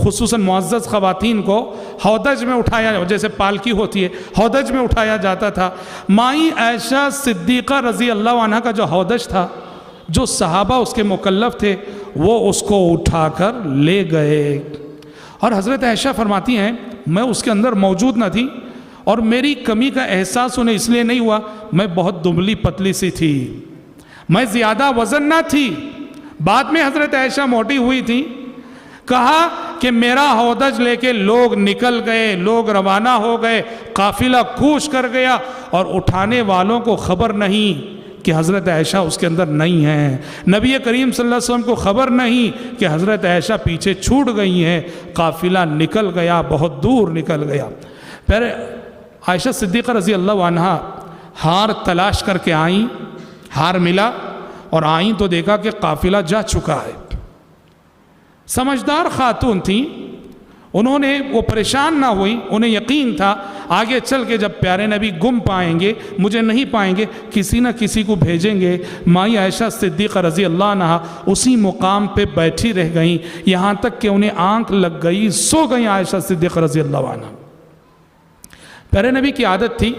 B: خصوصاً معزز خواتین کو ہودج میں اٹھایا, جیسے پالکی ہوتی ہے ہودج میں اٹھایا جاتا تھا. مائی عائشہ صدیقہ رضی اللہ عنہ کا جو ہودج تھا, جو صحابہ اس کے مکلف تھے وہ اس کو اٹھا کر لے گئے. اور حضرت عائشہ فرماتی ہیں میں اس کے اندر موجود نہ تھی اور میری کمی کا احساس انہیں اس لیے نہیں ہوا, میں بہت دبلی پتلی سی تھی, میں زیادہ وزن نہ تھی. بعد میں حضرت عائشہ موٹی ہوئی تھی. کہا کہ میرا ہودج لے کے لوگ نکل گئے, لوگ روانہ ہو گئے, قافلہ کوچ کر گیا اور اٹھانے والوں کو خبر نہیں کہ حضرت عائشہ اس کے اندر نہیں ہیں. نبی کریم صلی اللہ علیہ وسلم کو خبر نہیں کہ حضرت عائشہ پیچھے چھوٹ گئی ہیں. قافلہ نکل گیا, بہت دور نکل گیا. پھر عائشہ صدیقہ رضی اللہ عنہ ہار تلاش کر کے آئیں, ہار ملا اور آئیں تو دیکھا کہ قافلہ جا چکا ہے. سمجھدار خاتون تھیں, انہوں نے وہ پریشان نہ ہوئی, انہیں یقین تھا آگے چل کے جب پیارے نبی گم پائیں گے, مجھے نہیں پائیں گے, کسی نہ کسی کو بھیجیں گے. مائی عائشہ صدیقہ رضی اللہ عنہ اسی مقام پہ بیٹھی رہ گئیں یہاں تک کہ انہیں آنکھ لگ گئی, سو گئیں عائشہ صدیقہ رضی اللہ عنہ. پیارے نبی کی عادت تھی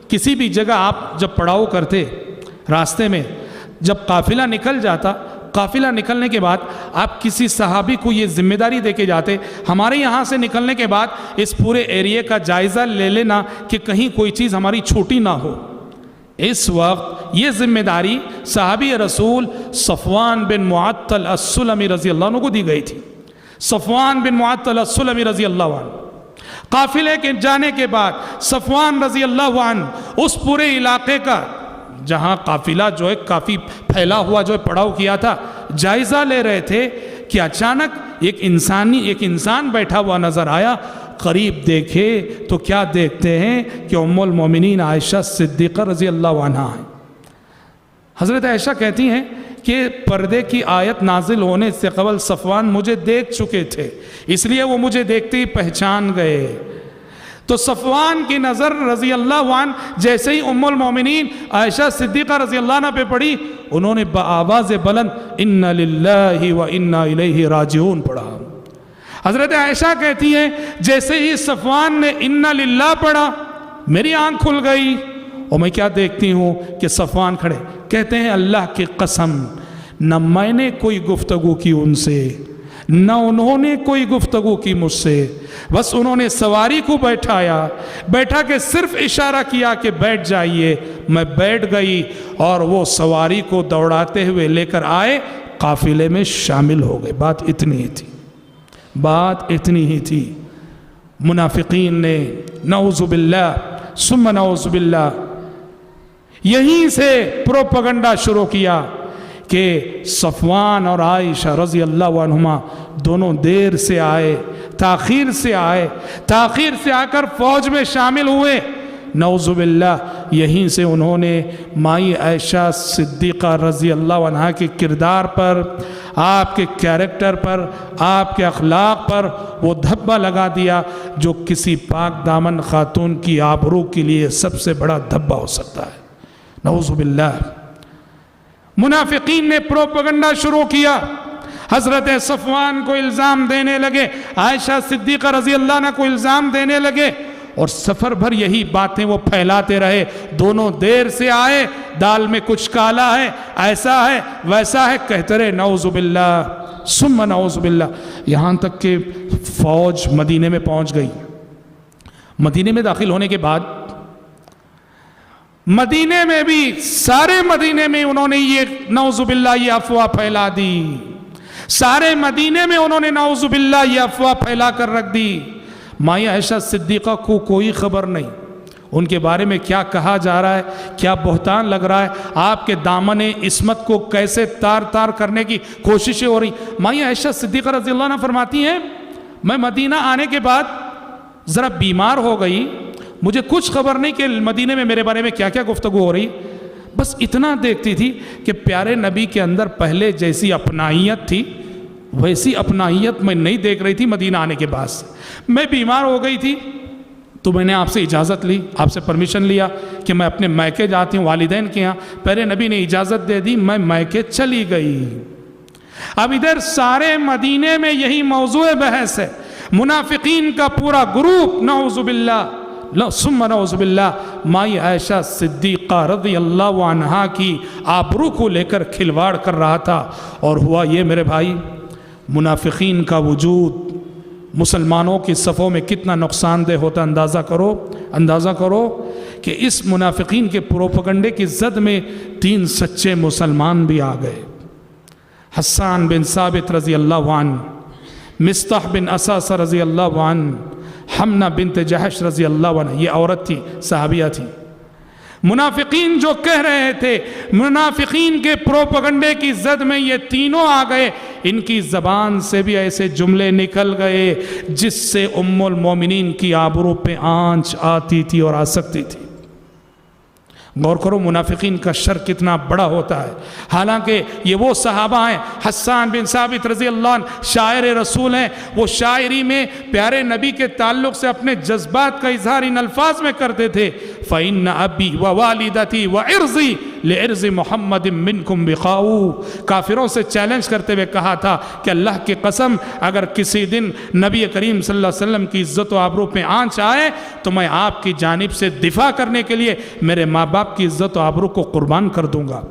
B: کسی بھی جگہ آپ جب پڑاؤ کرتے راستے میں, جب قافلہ نکل جاتا, قافلہ نکلنے کے بعد آپ کسی صحابی کو یہ ذمہ داری دے کے جاتے ہمارے یہاں سے نکلنے کے بعد اس پورے ایریے کا جائزہ لے لینا کہ کہیں کوئی چیز ہماری چھوٹی نہ ہو. اس وقت یہ ذمہ داری صحابی رسول صفوان بن معطل السلمی رضی اللہ عنہ کو دی گئی تھی. صفوان بن معطل السلمی رضی اللہ عنہ قافلے کے جانے کے بعد صفوان رضی اللہ عنہ اس پورے علاقے کا جہاں قافلہ جو ہے کافی پھیلا ہوا جو ہے پڑاؤ کیا تھا جائزہ لے رہے تھے کہ اچانک ایک انسان بیٹھا ہوا نظر آیا. قریب دیکھے تو کیا دیکھتے ہیں کہ ام المومنین عائشہ صدیقہ رضی اللہ عنہ ہیں. حضرت عائشہ کہتی ہیں کہ پردے کی آیت نازل ہونے سے قبل صفوان مجھے دیکھ چکے تھے, اس لیے وہ مجھے دیکھتے ہی پہچان گئے. تو صفوان کی نظر رضی اللہ عنہ جیسے ہی ام المومنین عائشہ صدیقہ رضی اللہ عنہ پہ پڑی, انہوں نے بآواز بلند اِنَّ لِلَّهِ وَإِنَّا إِلَيْهِ رَاجِعُونَ پڑھا. حضرت عائشہ کہتی ہیں جیسے ہی صفوان نے اِنَّ لِلَّهِ پڑھا میری آنکھ کھل گئی اور میں کیا دیکھتی ہوں کہ صفوان کھڑے کہتے ہیں اللہ کی قسم نہ میں نے کوئی گفتگو کی ان سے نہ انہوں نے کوئی گفتگو کی مجھ سے, بس انہوں نے سواری کو بیٹھا کے صرف اشارہ کیا کہ بیٹھ جائیے. میں بیٹھ گئی اور وہ سواری کو دوڑاتے ہوئے لے کر آئے, قافلے میں شامل ہو گئے. بات اتنی ہی تھی. منافقین نے نعوذ باللہ ثم نعوذ باللہ یہیں سے پروپیگنڈا شروع کیا کہ صفوان اور عائشہ رضی اللہ عنہما دونوں دیر سے آئے, تاخیر سے آ کر فوج میں شامل ہوئے. نعوذ باللہ یہیں سے انہوں نے مائی عائشہ صدیقہ رضی اللہ عنہ کے کردار پر, آپ کے کیریکٹر پر, آپ کے اخلاق پر وہ دھبا لگا دیا جو کسی پاک دامن خاتون کی آبرو کے لیے سب سے بڑا دھبا ہو سکتا ہے. نعوذ باللہ. منافقین نے پروپیگنڈا شروع کیا, حضرت صفوان کو الزام دینے لگے, عائشہ صدیقہ رضی اللہ عنہ کو الزام دینے لگے, اور سفر بھر یہی باتیں وہ پھیلاتے رہے. دونوں دیر سے آئے, دال میں کچھ کالا ہے, ایسا ہے ویسا ہے, کہتے رہے نعوذ باللہ ثم نعوذ باللہ, یہاں تک کہ فوج مدینے میں پہنچ گئی. مدینے میں داخل ہونے کے بعد مدینے میں بھی سارے مدینے میں انہوں نے یہ نعوذ باللہ یہ افواہ پھیلا دی. سارے مدینے میں انہوں نے نعوذ باللہ یہ افواہ پھیلا کر رکھ دی. مائی عائشہ صدیقہ کو کوئی خبر نہیں ان کے بارے میں کیا کہا جا رہا ہے, کیا بہتان لگ رہا ہے, آپ کے دامن عصمت کو کیسے تار کرنے کی کوششیں ہو رہی. مائی عائشہ صدیقہ رضی اللہ عنہ فرماتی ہیں میں مدینہ آنے کے بعد ذرا بیمار ہو گئی, مجھے کچھ خبر نہیں کہ مدینے میں میرے بارے میں کیا کیا گفتگو ہو رہی. بس اتنا دیکھتی تھی کہ پیارے نبی کے اندر پہلے جیسی اپنائیت تھی ویسی اپنائیت میں نہیں دیکھ رہی تھی مدینہ آنے کے بعد سے۔ میں بیمار ہو گئی تھی تو میں نے آپ سے اجازت لی، آپ سے پرمیشن لیا کہ میں اپنے میکے جاتی ہوں والدین کے یہاں، پیارے نبی نے اجازت دے دی، میں میکے چلی گئی۔ اب ادھر سارے مدینے میں یہی موضوع بحث ہے، منافقین کا پورا گروپ نعوذ باللہ ثم نعوذ باللہ مائی عائشہ صدیقہ رضی اللہ عنہا کی آبرو کو لے کر کھلواڑ کر رہا تھا۔ اور ہوا یہ میرے بھائی، منافقین کا وجود مسلمانوں کی صفوں میں کتنا نقصان دہ ہوتا، اندازہ کرو کہ اس منافقین کے پروپیگنڈے کی زد میں 3 سچے مسلمان بھی آ گئے، حسان بن ثابت رضی اللہ عنہ، مصطح بن اساسہ رضی اللہ عنہ، حمنہ بنت جحش رضی اللہ عنہ، یہ عورت تھی، صحابیہ تھی۔ منافقین جو کہہ رہے تھے، منافقین کے پروپیگنڈے کی زد میں یہ تینوں آ گئے، ان کی زبان سے بھی ایسے جملے نکل گئے جس سے ام المومنین کی آبرو پہ آنچ آتی تھی اور آ سکتی تھی۔ غور کرو منافقین کا شر کتنا بڑا ہوتا ہے۔ حالانکہ یہ وہ صحابہ ہیں، حسان بن ثابت رضی اللہ عنہ شاعر رسول ہیں، وہ شاعری میں پیارے نبی کے تعلق سے اپنے جذبات کا اظہار ان الفاظ میں کرتے تھے، فَإِنَّ أَبِي وَوَالِدَتِي وَعِرْضِي لِعِرْضِ مُحَمَّدٍ مِّنْكُمْ بِقَاؤُ۔ کافروں سے چیلنج کرتے ہوئے کہا تھا کہ اللہ کی قسم اگر کسی دن نبی کریم صلی اللہ علیہ وسلم کی عزت و آبرو پہ آنچ آئے تو میں آپ کی جانب سے دفاع کرنے کے لیے میرے ماں باپ کی عزت و آبرو کو قربان کر دوں گا۔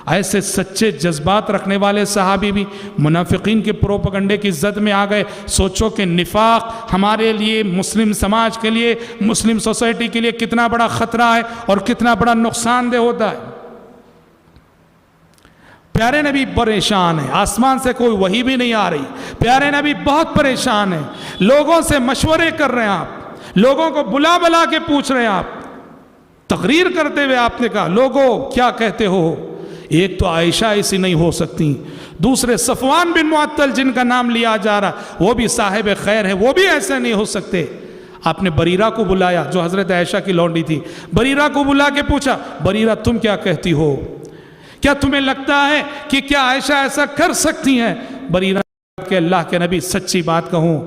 B: ایسے سچے جذبات رکھنے والے صحابی بھی منافقین کے پروپیگنڈے کی زد میں آ گئے۔ سوچو کہ نفاق ہمارے لیے، مسلم سماج کے لیے، مسلم سوسائٹی کے لیے کتنا بڑا خطرہ ہے اور کتنا بڑا نقصان دہ ہوتا ہے۔ پیارے نبی پریشان ہیں، آسمان سے کوئی وحی بھی نہیں آ رہی، پیارے نبی بہت پریشان ہیں، لوگوں سے مشورے کر رہے ہیں، آپ لوگوں کو بلا بلا کے پوچھ رہے ہیں، آپ تقریر کرتے ہوئے آپ نے کہا لوگوں کیا کہتے ہو؟ ایک تو عائشہ ایسی نہیں ہو سکتی، دوسرے صفوان بن معطل جن کا نام لیا جا رہا وہ بھی صاحب خیر ہے، وہ بھی ایسے نہیں ہو سکتے۔ آپ نے بریرہ کو بلایا جو حضرت عائشہ کی لونڈی تھی، بریرہ کو بلا کے پوچھا بریرہ تم کیا کہتی ہو؟ کیا تمہیں لگتا ہے کہ کیا عائشہ ایسا کر سکتی ہیں؟ بریرہ کہ اللہ کے نبی سچی بات کہوں،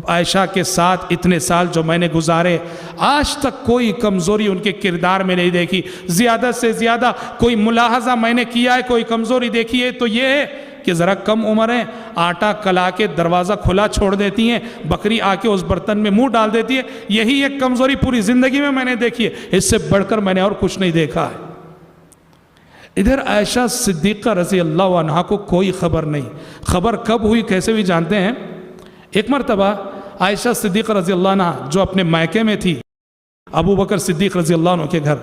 B: عائشہ کے ساتھ اتنے سال جو میں نے گزارے آج تک کوئی کمزوری ان کے کردار میں نہیں دیکھی، زیادہ سے زیادہ کوئی ملاحظہ میں نے کیا ہے، کوئی کمزوری دیکھی ہے تو یہ ہے کہ ذرا کم عمر ہیں، آٹا کلا کے دروازہ کھلا چھوڑ دیتی ہیں، بکری آ کے اس برتن میں منہ ڈال دیتی ہے، یہی ایک کمزوری پوری زندگی میں نے دیکھی ہے، اس سے بڑھ کر میں نے اور کچھ نہیں دیکھا ہے۔ ادھر عائشہ صدیقہ رضی اللہ عنہا کو کوئی خبر نہیں، خبر کب ہوئی کیسے بھی جانتے ہیں؟ ایک مرتبہ عائشہ صدیقہ رضی اللہ عنہ جو اپنے مائکے میں تھی ابو بکر صدیق رضی اللہ عنہ کے گھر،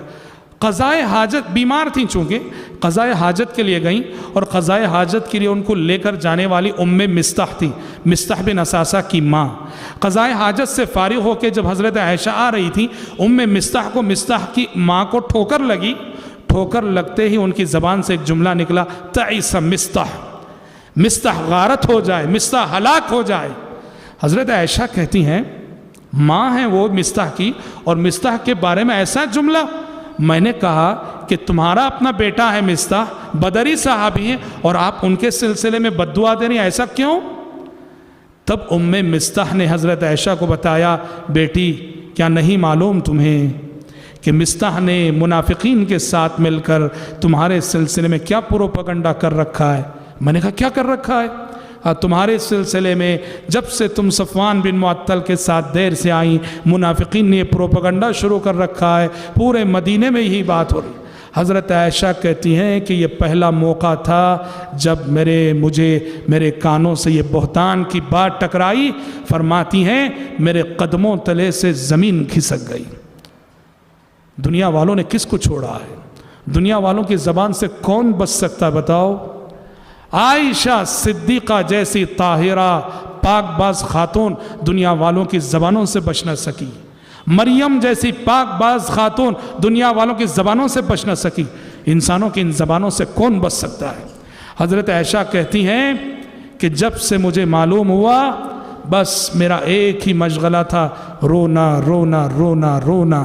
B: قضائے حاجت، بیمار تھیں چونکہ قضائے حاجت کے لیے گئیں، اور قضائے حاجت کے لیے ان کو لے کر جانے والی ام مصطح تھی، مصطح بن اساسہ کی ماں۔ قضائے حاجت سے فارغ ہو کے جب حضرت عائشہ آ رہی تھی، ام مصطح کو، مصطح کی ماں کو ٹھوکر لگی، ٹھوکر لگتے ہی ان کی زبان سے ایک جملہ نکلا، تعیس مصطح، مصطح غارت ہو جائے، مصطح ہلاک ہو جائے۔ حضرت عائشہ کہتی ہیں ماں ہیں وہ مصطح کی، اور مصطح کے بارے میں ایسا جملہ، میں نے کہا کہ تمہارا اپنا بیٹا ہے مصطح، بدری صحابی ہیں، اور آپ ان کے سلسلے میں بد دعا دے رہی ہیں، ایسا کیوں؟ تب ام مصطح نے حضرت عائشہ کو بتایا، بیٹی کیا نہیں معلوم تمہیں کہ مصطح نے منافقین کے ساتھ مل کر تمہارے سلسلے میں کیا پروپیگنڈا کر رکھا ہے؟ میں نے کہا کیا کر رکھا ہے؟ تمہارے سلسلے میں جب سے تم صفوان بن معطل کے ساتھ دیر سے آئیں، منافقین نے پروپیگنڈا شروع کر رکھا ہے، پورے مدینے میں یہی بات ہو رہی۔ حضرت عائشہ کہتی ہیں کہ یہ پہلا موقع تھا جب میرے کانوں سے یہ بہتان کی بات ٹکرائی، فرماتی ہیں میرے قدموں تلے سے زمین کھسک گئی۔ دنیا والوں نے کس کو چھوڑا ہے؟ دنیا والوں کی زبان سے کون بچ سکتا بتاؤ؟ عائشہ صدیقہ جیسی طاہرہ پاک باز خاتون دنیا والوں کی زبانوں سے بچ نہ سکی، مریم جیسی پاک باز خاتون دنیا والوں کی زبانوں سے بچ نہ سکی، انسانوں کی ان زبانوں سے کون بچ سکتا ہے؟ حضرت عائشہ کہتی ہیں کہ جب سے مجھے معلوم ہوا بس میرا ایک ہی مشغلہ تھا، رونا رونا رونا رونا،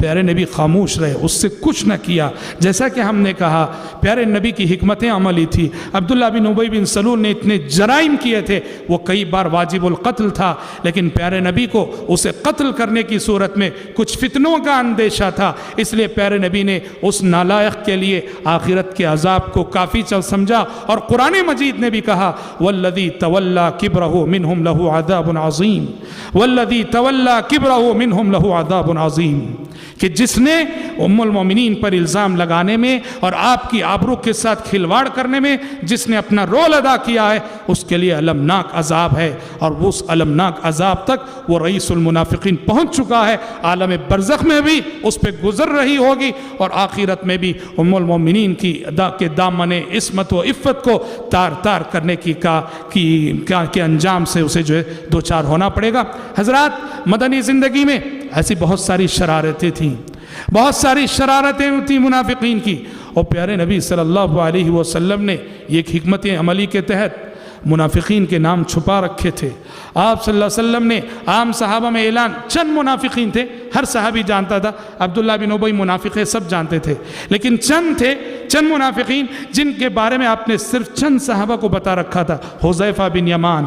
B: پیارے نبی خاموش رہے، اس سے کچھ نہ کیا۔ جیسا کہ ہم نے کہا پیارے نبی کی حکمت عملی تھی۔ عبداللہ بن ابی بن سلول نے اتنے جرائم کیے تھے، وہ کئی بار واجب القتل تھا، لیکن پیارے نبی کو اسے قتل کرنے کی صورت میں کچھ فتنوں کا اندیشہ تھا، اس لیے پیارے نبی نے اس نالائق کے لیے آخرت کے عذاب کو کافی سمجھا، اور قرآن مجید نے بھی کہا والذی تولی کبرہ منہم لہ عذاب عظیم، والذی تولی کبرہ منہم لہ عذاب عظیم، کہ جس نے ام المومنین پر الزام لگانے میں اور آپ کی آبرو کے ساتھ کھلواڑ کرنے میں جس نے اپنا رول ادا کیا ہے، اس کے لیے المناک عذاب ہے، اور اس المناک عذاب تک وہ رئیس المنافقین پہنچ چکا ہے۔ عالم برزخ میں بھی اس پہ گزر رہی ہوگی، اور آخرت میں بھی ام المومنین کے دامن عصمت و عفت کو تار تار کرنے کے انجام سے اسے جو ہے دوچار ہونا پڑے گا۔ حضرات، مدنی زندگی میں ایسی بہت ساری شرارتیں تھیں، بہت ساری شرارتیں تھیں منافقین کی، اور پیارے نبی صلی اللہ علیہ وسلم نے ایک حکمت عملی کے تحت منافقین کے نام چھپا رکھے تھے۔ آپ صلی اللہ علیہ وسلم نے عام صحابہ میں اعلان، چند منافقین تھے، ہر صحابی جانتا تھا، عبداللہ بن ابی منافق ہے، سب جانتے تھے، لیکن چند تھے، چند منافقین جن کے بارے میں آپ نے صرف چند صحابہ کو بتا رکھا تھا۔ حذیفہ بن یمان،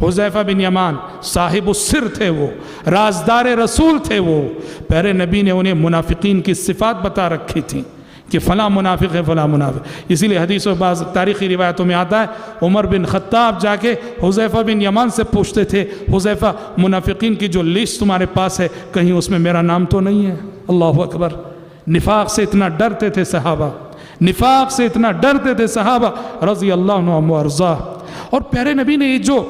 B: حذیفہ بن یمان صاحب السر تھے، وہ رازدار رسول تھے، وہ پیارے نبی نے انہیں منافقین کی صفات بتا رکھی تھی کہ فلاں منافق ہے، فلاں منافق۔ اسی لیے حدیث و بعض تاریخی روایتوں میں آتا ہے عمر بن خطاب جا کے حذیفہ بن یمان سے پوچھتے تھے، حذیفہ منافقین کی جو لسٹ تمہارے پاس ہے کہیں اس میں میرا نام تو نہیں ہے؟ اللہ اکبر! نفاق سے اتنا ڈرتے تھے صحابہ، نفاق سے اتنا ڈرتے تھے صحابہ رضی اللہ عنہم وارضاہ۔ اور پیارے نبی نے یہ جو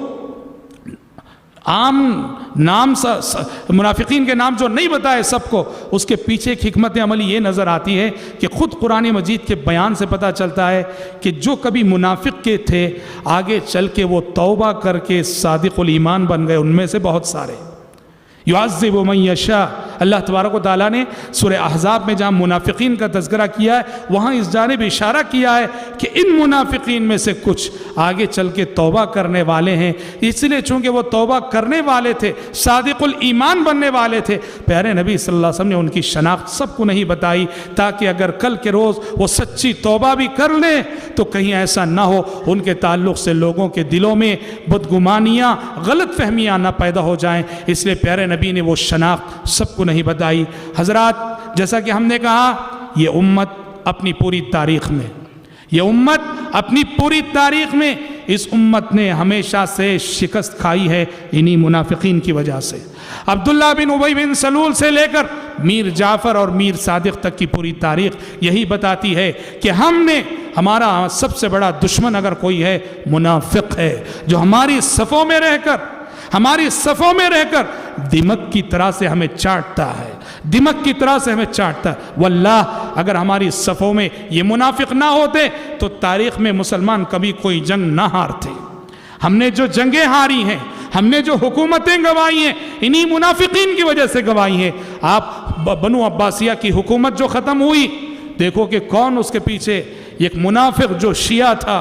B: عام نام منافقین کے نام جو نہیں بتائے سب کو، اس کے پیچھے ایک حکمت عملی یہ نظر آتی ہے کہ خود قرآن مجید کے بیان سے پتہ چلتا ہے کہ جو کبھی منافق کے تھے آگے چل کے وہ توبہ کر کے صادق الایمان بن گئے، ان میں سے بہت سارے۔ یعذب من یشاء، اللہ تبارک و تعالیٰ نے سورہ احزاب میں جہاں منافقین کا تذکرہ کیا ہے وہاں اس جانب اشارہ کیا ہے کہ ان منافقین میں سے کچھ آگے چل کے توبہ کرنے والے ہیں، اس لیے چونکہ وہ توبہ کرنے والے تھے، صادق الایمان بننے والے تھے، پیارے نبی صلی اللہ علیہ وسلم نے ان کی شناخت سب کو نہیں بتائی، تاکہ اگر کل کے روز وہ سچی توبہ بھی کر لیں تو کہیں ایسا نہ ہو ان کے تعلق سے لوگوں کے دلوں میں بدگمانیاں، غلط فہمیاں نہ پیدا ہو جائیں، اس لیے پیارے نبی نے وہ شناخت سب کو نہیں بتائی۔ حضرات، جیسا کہ ہم نے کہا یہ امت اپنی پوری تاریخ میں، یہ امت اپنی پوری تاریخ میں، اس امت نے ہمیشہ سے شکست کھائی ہے انہی منافقین کی وجہ سے۔ عبداللہ بن ابی بن سلول سے لے کر میر جعفر اور میر صادق تک کی پوری تاریخ یہی بتاتی ہے کہ ہمارا سب سے بڑا دشمن اگر کوئی ہے منافق ہے، جو ہماری صفوں میں رہ کر دمک کی طرح سے ہمیں چاٹتا ہے، دمک کی طرح سے ہمیں چاٹتا ہے۔ واللہ اگر ہماری صفوں میں یہ منافق نہ ہوتے تو تاریخ میں مسلمان کبھی کوئی جنگ نہ ہارتے۔ ہم نے جو جنگیں ہاری ہیں، ہم نے جو حکومتیں گوائی ہیں، انہی منافقین کی وجہ سے گوائی ہیں۔ آپ بنو عباسیہ کی حکومت جو ختم ہوئی، دیکھو کہ کون اس کے پیچھے، ایک منافق جو شیعہ تھا،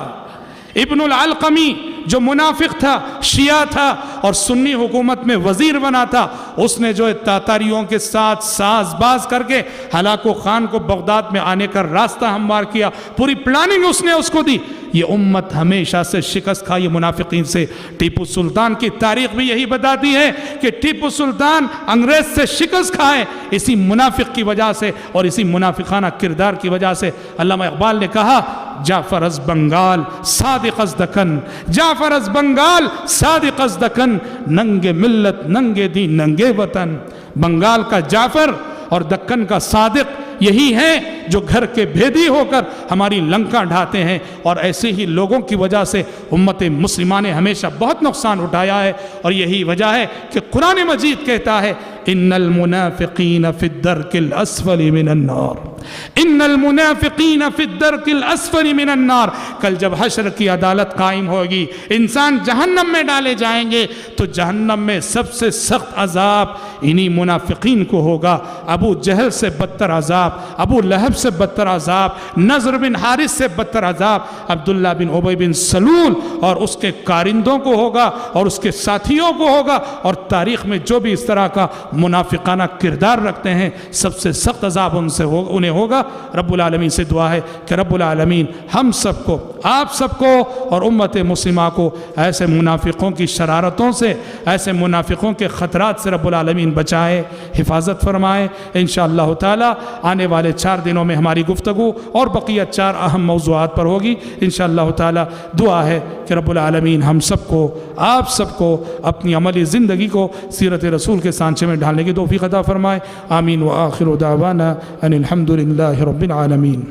B: ابن العلقمی جو منافق تھا، شیعہ تھا اور سنی حکومت میں وزیر بنا تھا، اس نے جو تاتاریوں کے ساتھ ساز باز کر کے ہلاکو خان کو بغداد میں آنے کا راستہ ہموار کیا، پوری پلاننگ اس نے اس کو دی۔ یہ امت ہمیشہ سے شکست کھائی منافقین سے۔ ٹیپو سلطان کی تاریخ بھی یہی بتاتی ہے کہ ٹیپو سلطان انگریز سے شکست کھائے اسی منافق کی وجہ سے اور اسی منافقانہ کردار کی وجہ سے۔ علامہ اقبال نے کہا جعفر از بنگال صادق از دکن، جعفر از بنگال صادق از دکن، ننگے ملت ننگے دین ننگے وطن۔ بنگال کا جعفر اور دکن کا صادق یہی ہیں جو گھر کے بھیدی ہو کر ہماری لنکا ڈھاتے ہیں، اور ایسے ہی لوگوں کی وجہ سے امت مسلمہ نے ہمیشہ بہت نقصان اٹھایا ہے۔ اور یہی وجہ ہے کہ قرآن مجید کہتا ہے ان المنافقین فی الدرک الاسفل من النار، ان المنافقین فی الدرک الاسفل من النار۔ کل جب حشر کی عدالت قائم ہوگی، انسان جہنم میں ڈالے جائیں گے تو جہنم میں سب سے سخت عذاب انہی منافقین کو ہوگا۔ ابو جہل سے بدتر عذاب، ابو لہب سے بدتر عذاب، نضر بن حارث سے بدتر عذاب عبداللہ بن ابی بن سلول اور اس کے کارندوں کو ہوگا اور اس کے ساتھیوں کو ہوگا، اور تاریخ میں جو بھی اس طرح کا منافقانہ کردار رکھتے ہیں سب سے سخت عذاب انہیں ہوگا۔ رب العالمین سے دعا ہے کہ رب العالمین ہم سب کو، آپ سب کو اور امت مسلمہ کو ایسے منافقوں کی شرارتوں سے، ایسے منافقوں کے خطرات سے رب العالمین بچائے، حفاظت فرمائے۔ انشاءاللہ تعالی آنے والے 4 دنوں میں ہماری گفتگو اور بقیہ 4 اہم موضوعات پر ہوگی انشاءاللہ تعالی۔ دعا ہے کہ رب العالمین ہم سب کو، آپ سب کو اپنی عملی زندگی کو سیرت رسول کے سانچے میں ڈھالنے کی توفیق عطا فرمائے۔ آمین وآخر دعوانا ان الحمد للہ رب العالمین۔